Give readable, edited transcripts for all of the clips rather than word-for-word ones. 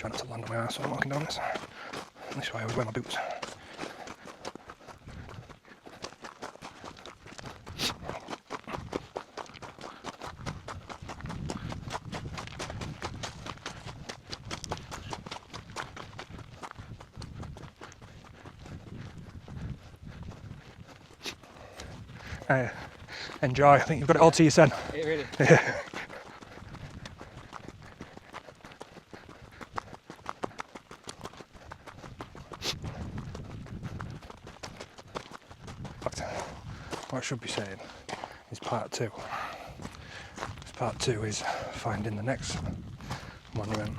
Try not to land on my arse when I'm walking down this. This way I always wear my boots. Enjoy. I think you've got it all to yourself. It really. Yeah. What I should be saying is part 2. Part 2 is finding the next monument,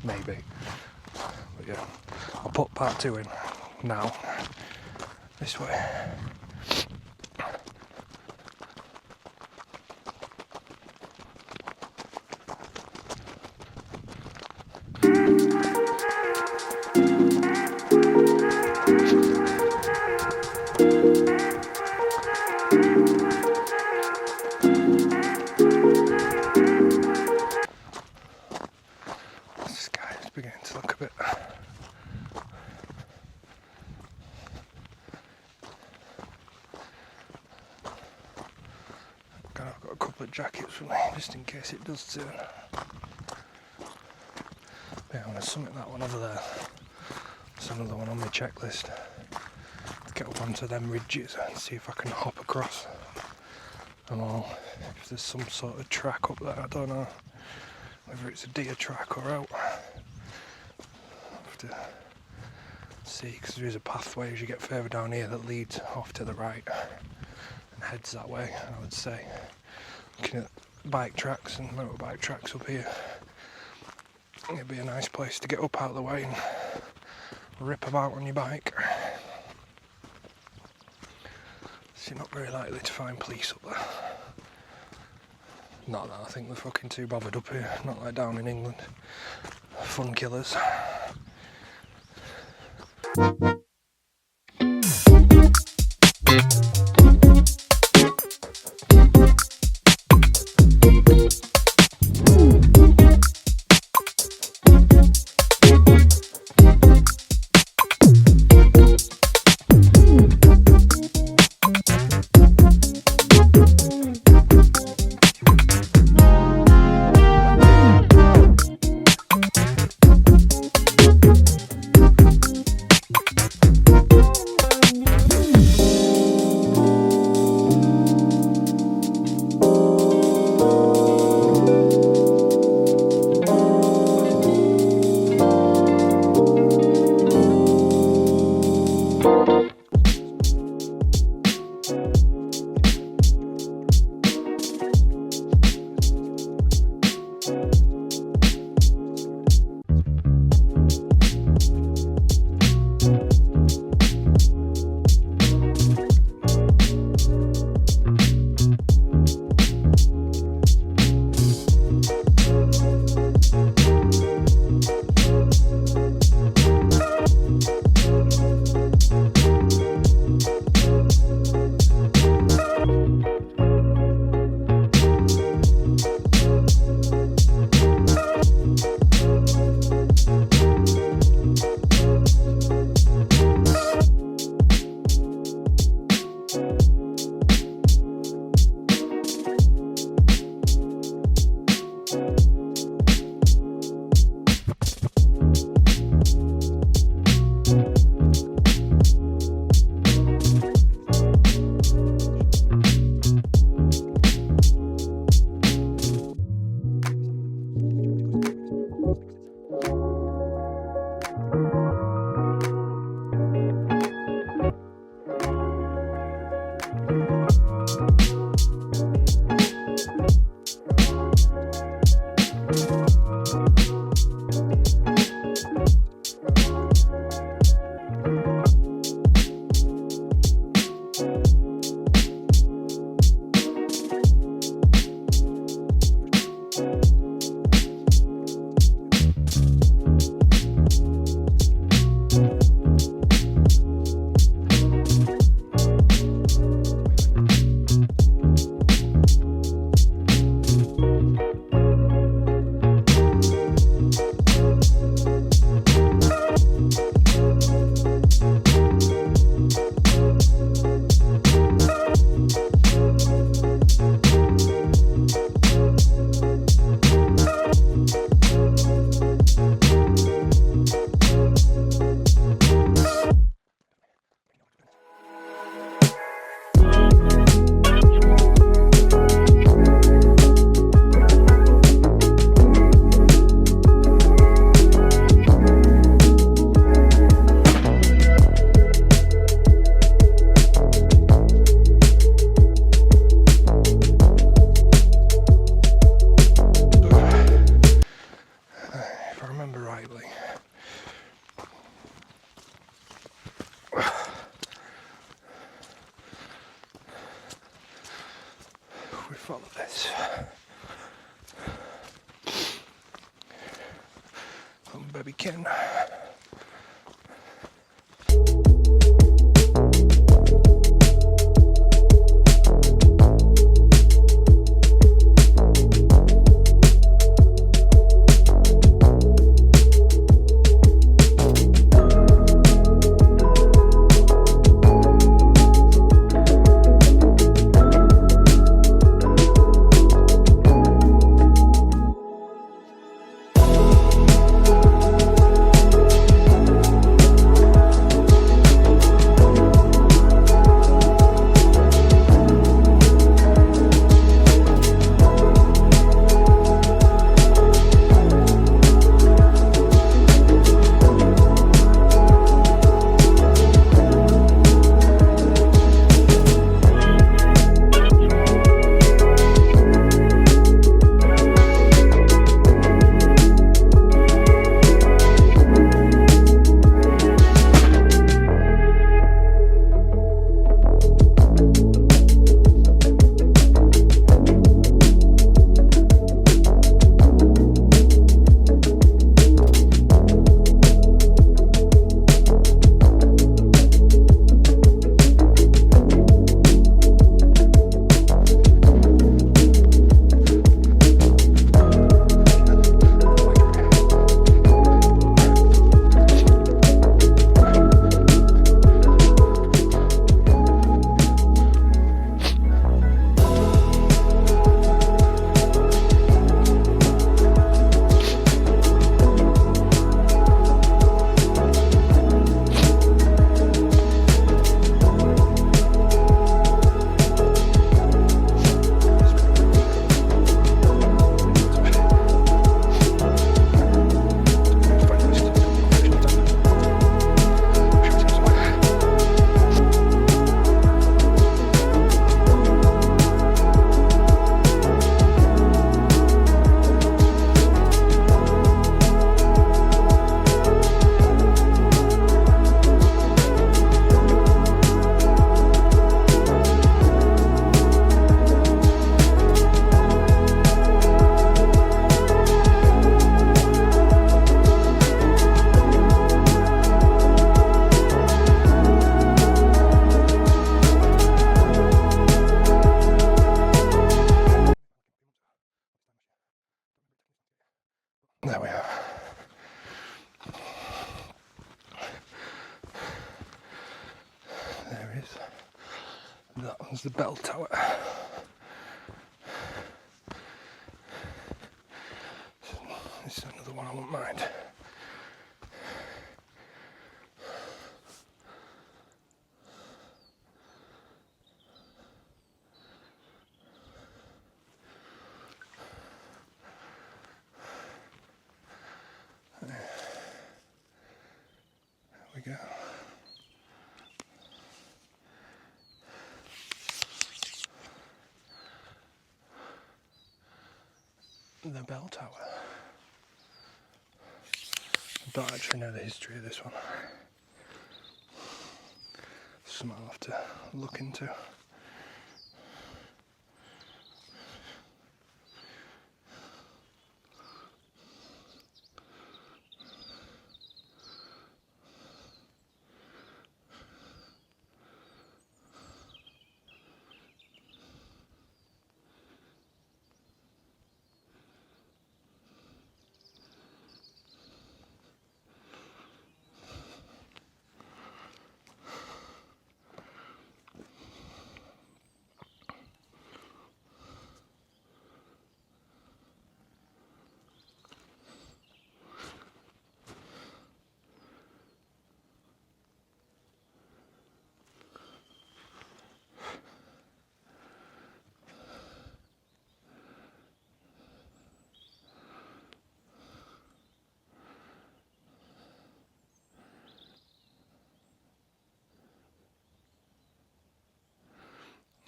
maybe. But yeah, I'll put part 2 in now. This way. The sky is beginning to look a bit I've got a couple of jackets with me just in case it does turn. Yeah, I'm going to summit that one over there. There's another one on my checklist. Get up onto them ridges and see if I can hop across them all. If there's some sort of track up there, I don't know whether it's a deer track or out. I'll have to see, because there is a pathway as you get further down here that leads off to the right and heads that way. I would say, looking at bike tracks and motorbike tracks up here, it'd be a nice place to get up out of the way and rip about on your bike. So you're not very likely to find police up there. Not that I think they're fucking too bothered up here, not like down in England. Fun killers. if we follow this. Little baby Ken. There we are. There is. That one's the bell tower. This is another one I won't mind. There we go. The bell tower. I don't actually know the history of this one. Something I'll have to look into.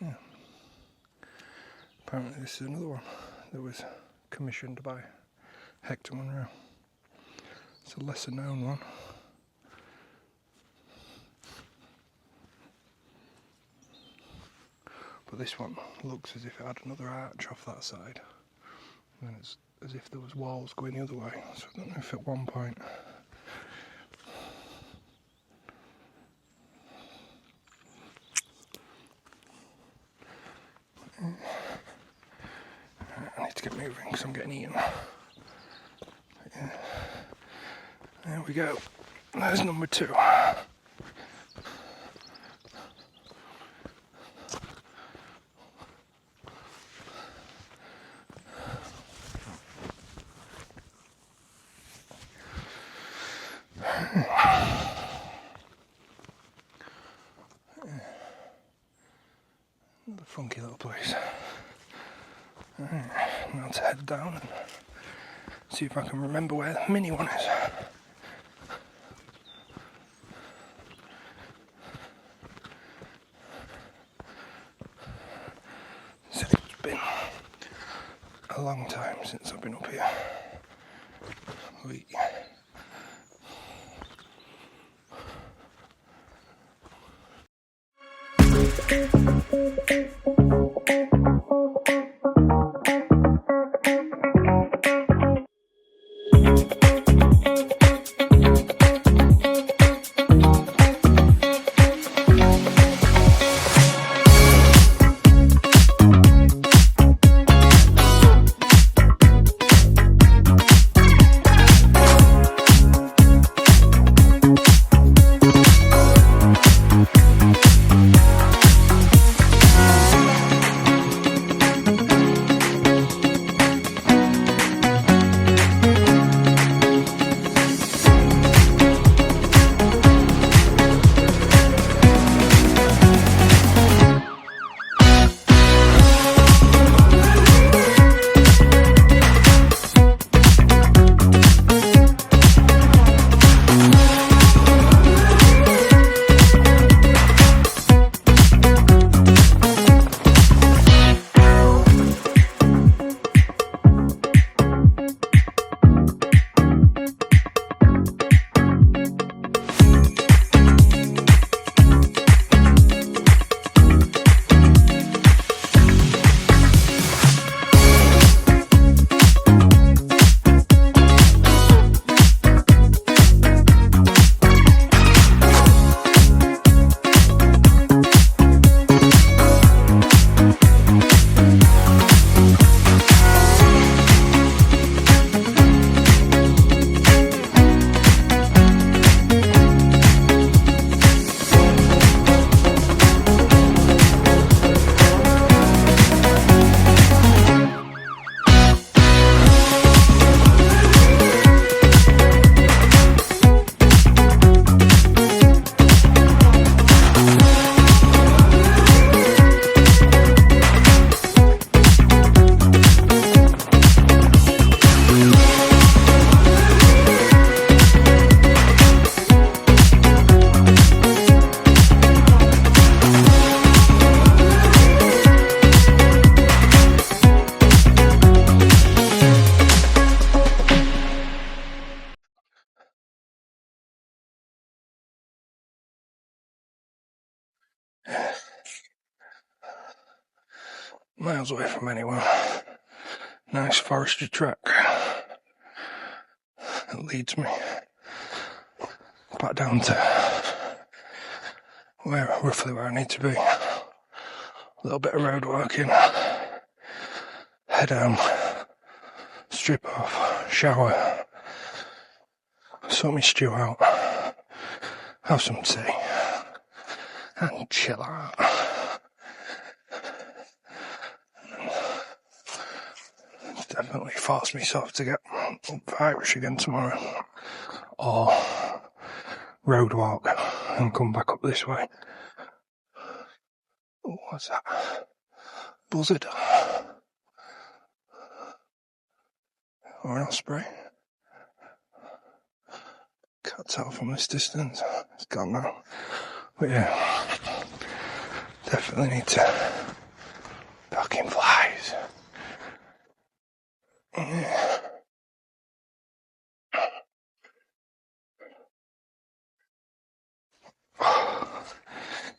Yeah. Apparently this is another one that was commissioned by Hector Munro. It's a lesser known one. But this one looks as if it had another arch off that side. And then it's as if there was walls going the other way. So I don't know if at one point... I need to get moving because I'm getting eaten. Yeah. There we go. There's number 2. Another funky little place. Now to head down and see if I can remember where the mini one is. Said it's been a long time since I've been up here. Miles away from anyone. Nice forestry track. It leads me back down to roughly where I need to be. A little bit of road walking. Head home. Strip off. Shower. Sort my stew out. Have some tea. And chill out. Definitely force myself to get up fyrish again tomorrow, or road walk and come back up this way. Oh, what's that? Buzzard? Or an osprey? Can't tell from this distance. It's gone now. But yeah, definitely need to fucking flies.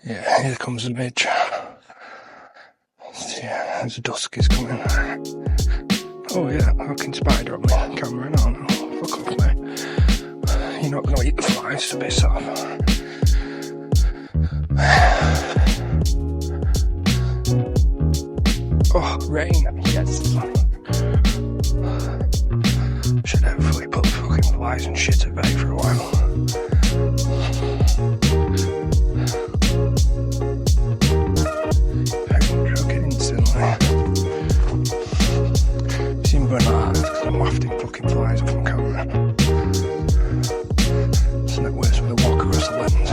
Yeah, here comes the midge. Yeah, there's dusk is coming. Oh yeah, fucking spider on my camera now. No, fuck off, mate. You're not going to eat the flies, so piss off. Oh, rain, yes. Should hopefully put the fucking flies and shit at bay for a while. Fucking instantly. Seen burn like that because I'm wafting fucking flies off my camera. It's no worse with a walk across the lens.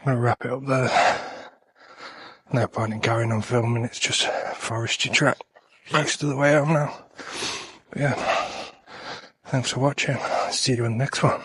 I'm going to wrap it up there. No point in carrying on filming, it's just forestry track most of the way home now. But yeah, thanks for watching. See you in the next one.